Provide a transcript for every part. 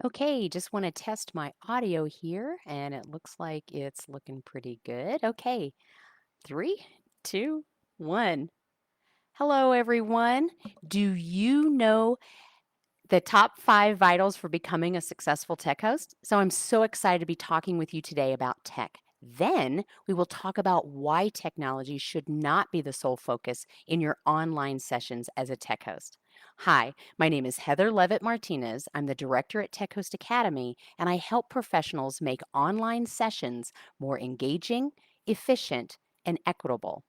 Okay, just want to test my audio here, and it looks like it's looking pretty good. Okay, three, two, one. Hello, everyone. Do you know the top 5 vitals for becoming a successful tech host? So I'm so excited to be talking with you today about tech. Then we will talk about why technology should not be the sole focus in your online sessions as a tech host. Hi, my name is Heather Leavitt Martinez. I'm the director at Tech Host Academy, and I help professionals make online sessions more engaging, efficient, and equitable.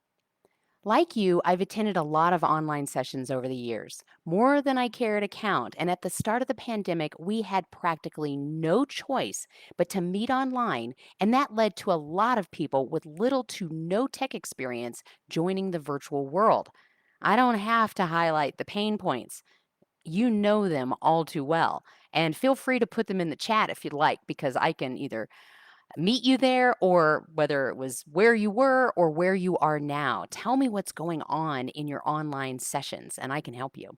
Like you, I've attended a lot of online sessions over the years, more than I care to count. And at the start of the pandemic, we had practically no choice but to meet online. And that led to a lot of people with little to no tech experience joining the virtual world. I don't have to highlight the pain points. You know them all too well. And feel free to put them in the chat if you'd like, because I can either meet you there or whether it was where you were or where you are now. Tell me what's going on in your online sessions and I can help you.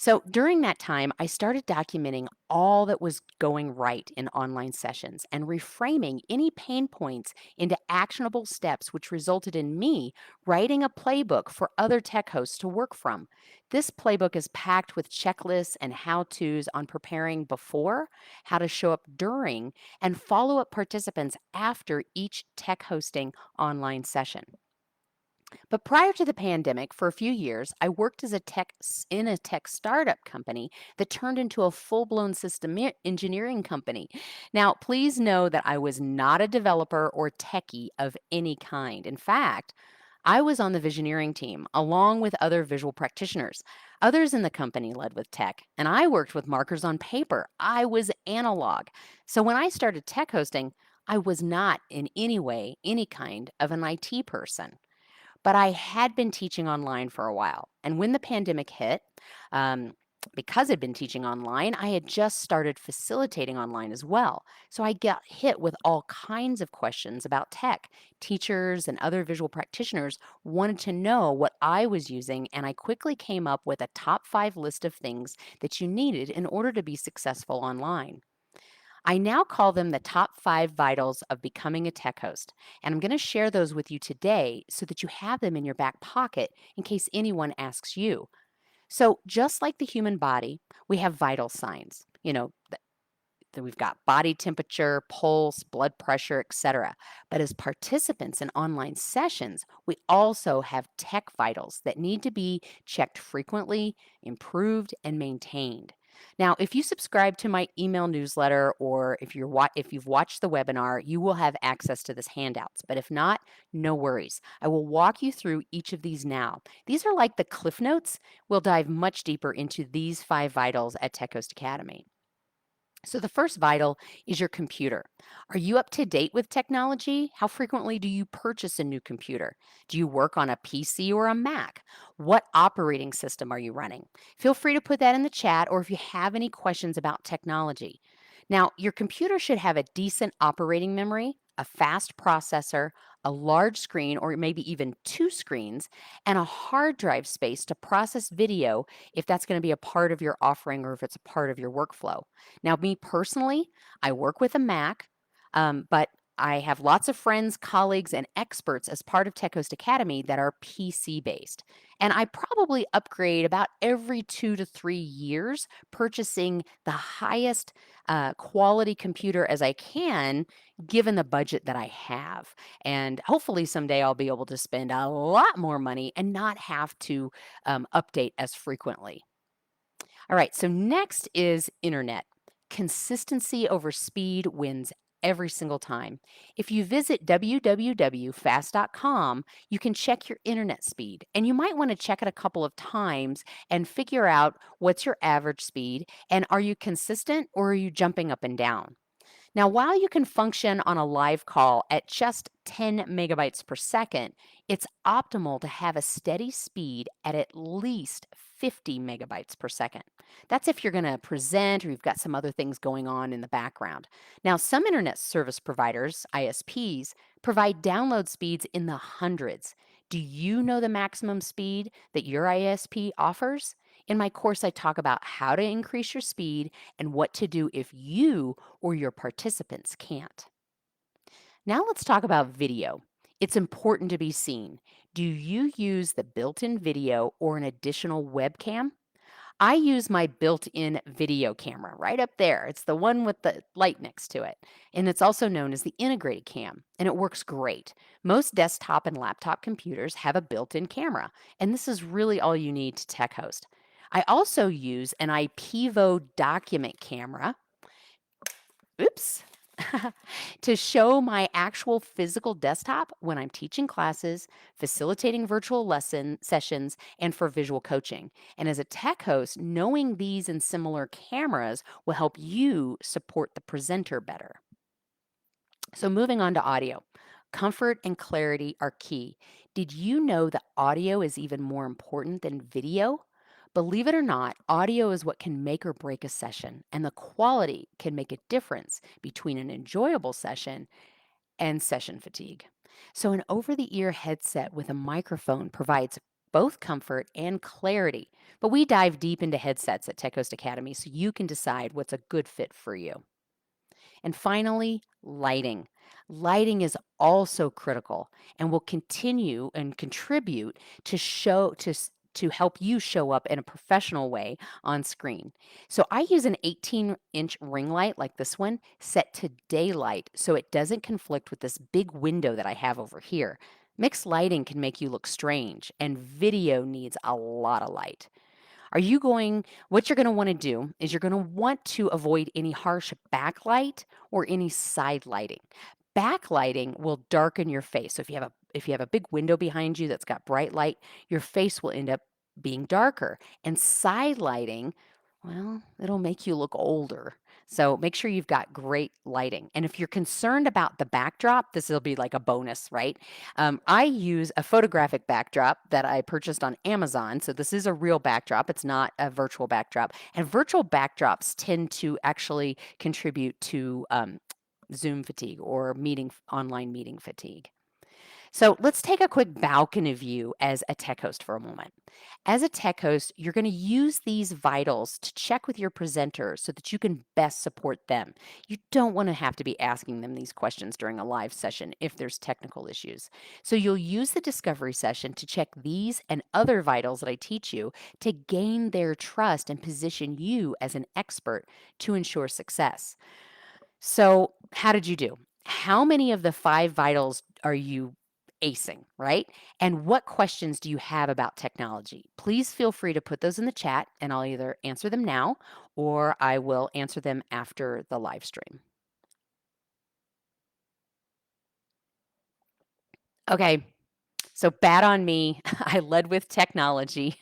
So during that time, I started documenting all that was going right in online sessions and reframing any pain points into actionable steps, which resulted in me writing a playbook for other tech hosts to work from. This playbook is packed with checklists and how to's on preparing before, how to show up during, and follow up participants after each tech hosting online session. But prior to the pandemic, for a few years, I worked as in a tech startup company that turned into a full-blown engineering company. Now, please know that I was not a developer or techie of any kind. In fact, I was on the visioneering team along with other visual practitioners. Others in the company led with tech, and I worked with markers on paper. I was analog. So when I started tech hosting, I was not in any way any kind of an IT person. But I had been teaching online for a while. And when the pandemic hit, um, because I'd been teaching online, I had just started facilitating online as well. So I got hit with all kinds of questions about tech. Teachers and other visual practitioners wanted to know what I was using, and I quickly came up with a top 5 list of things that you needed in order to be successful online. I now call them the top 5 vitals of becoming a tech host. And I'm going to share those with you today so that you have them in your back pocket in case anyone asks you. So, just like the human body, we have vital signs. That we've got body temperature, pulse, blood pressure, etc. But as participants in online sessions, we also have tech vitals that need to be checked frequently, improved, and maintained. Now, if you subscribe to my email newsletter or if you've watched the webinar, you will have access to this handouts. But if not, no worries. I will walk you through each of these now. These are like the cliff notes. We'll dive much deeper into these 5 vitals at Tech Host Academy. So, the first vital is your computer. Are you up to date with technology? How frequently do you purchase a new computer? Do you work on a PC or a Mac? What operating system are you running? Feel free to put that in the chat or if you have any questions about technology. Now, your computer should have a decent operating memory, a fast processor, a large screen, or maybe even 2 screens, and a hard drive space to process video if that's going to be a part of your offering or if it's a part of your workflow. Now, me personally, I work with a Mac, but I have lots of friends, colleagues, and experts as part of TechHost Academy that are PC based. And I probably upgrade about every 2 to 3 years, purchasing the highest quality computer as I can, given the budget that I have. And hopefully someday I'll be able to spend a lot more money and not have to update as frequently. All right, so next is internet. Consistency over speed wins every single time. If you visit www.fast.com, you can check your internet speed, and you might want to check it a couple of times and figure out what's your average speed and are you consistent or are you jumping up and down? Now, while you can function on a live call at just 10 megabytes per second, it's optimal to have a steady speed at least 50 megabytes per second. That's if you're going to present or you've got some other things going on in the background. Now, some internet service providers, ISPs, provide download speeds in the hundreds. Do you know the maximum speed that your ISP offers? In my course, I talk about how to increase your speed and what to do if you or your participants can't. Now let's talk about video. It's important to be seen. Do you use the built-in video or an additional webcam? I use my built-in video camera right up there. It's the one with the light next to it. And it's also known as the integrated cam, and it works great. Most desktop and laptop computers have a built-in camera, and this is really all you need to tech host. I also use an IPVO document camera. Oops. To show my actual physical desktop when I'm teaching classes, facilitating virtual lesson sessions, and for visual coaching. And as a tech host, knowing these and similar cameras will help you support the presenter better. So moving on to audio. Comfort and clarity are key. Did you know that audio is even more important than video? Believe it or not, audio is what can make or break a session, and the quality can make a difference between an enjoyable session and session fatigue. So, an over the ear headset with a microphone provides both comfort and clarity. But we dive deep into headsets at Tech Host Academy so you can decide what's a good fit for you. And finally, lighting. Lighting is also critical and will continue and contribute to help you show up in a professional way on screen. So I use an 18-inch ring light like this one set to daylight so it doesn't conflict with this big window that I have over here. Mixed lighting can make you look strange, and video needs a lot of light. What you're going to want to do is you're going to want to avoid any harsh backlight or any side lighting. Backlighting will darken your face. So if you have a big window behind you that's got bright light, your face will end up being darker. And side lighting, well, it'll make you look older. So make sure you've got great lighting. And if you're concerned about the backdrop, this will be like a bonus, right? I use a photographic backdrop that I purchased on Amazon. So this is a real backdrop. It's not a virtual backdrop. And virtual backdrops tend to actually contribute to Zoom fatigue or online meeting fatigue. So let's take a quick balcony view as a tech host for a moment. As a tech host, you're going to use these vitals to check with your presenters so that you can best support them. You don't want to have to be asking them these questions during a live session if there's technical issues. So you'll use the discovery session to check these and other vitals that I teach you to gain their trust and position you as an expert to ensure success. So, how did you do? How many of the 5 vitals are you acing, right? And what questions do you have about technology? Please feel free to put those in the chat and I'll either answer them now or I will answer them after the live stream. Okay, so bad on me. I led with technology.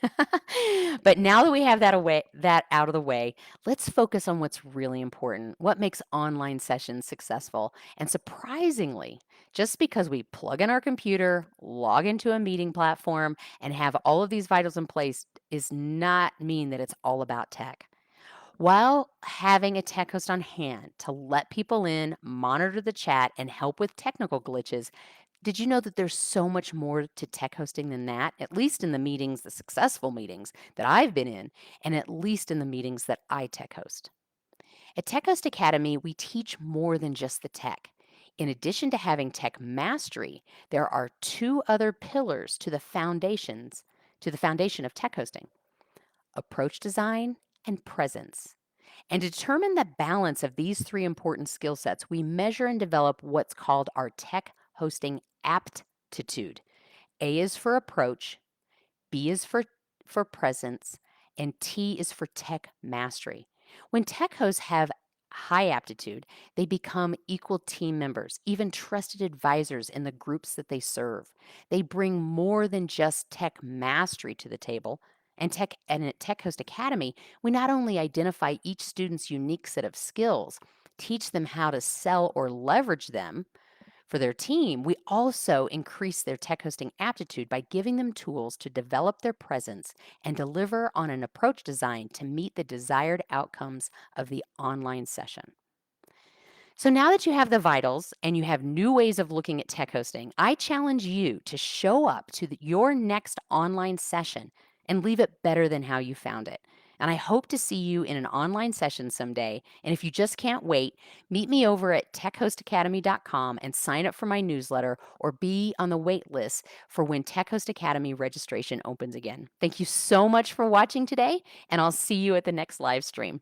But now that we have that out of the way, let's focus on what's really important. What makes online sessions successful? And surprisingly, just because we plug in our computer, log into a meeting platform, and have all of these vitals in place is not mean that it's all about tech. While having a tech host on hand to let people in, monitor the chat, and help with technical glitches, did you know that there's so much more to tech hosting than that? At least in the meetings, the successful meetings that I've been in, and at least in the meetings that I tech host. At Tech Host Academy, we teach more than just the tech. In addition to having tech mastery, there are 2 other pillars to the foundation of tech hosting: approach design and presence. And to determine the balance of these 3 important skill sets, we measure and develop what's called our tech hosting aptitude. A is for approach, B is for presence, and T is for tech mastery. When tech hosts have high aptitude, they become equal team members, even trusted advisors in the groups that they serve. They bring more than just tech mastery to the table. And at Tech Host Academy, we not only identify each student's unique set of skills, teach them how to sell or leverage them for their team, we also increase their tech hosting aptitude by giving them tools to develop their presence and deliver on an approach design to meet the desired outcomes of the online session. So now that you have the vitals and you have new ways of looking at tech hosting, I challenge you to show up to your next online session and leave it better than how you found it. And I hope to see you in an online session someday. And if you just can't wait, meet me over at techhostacademy.com and sign up for my newsletter or be on the wait list for when Tech Host Academy registration opens again. Thank you so much for watching today, and I'll see you at the next live stream.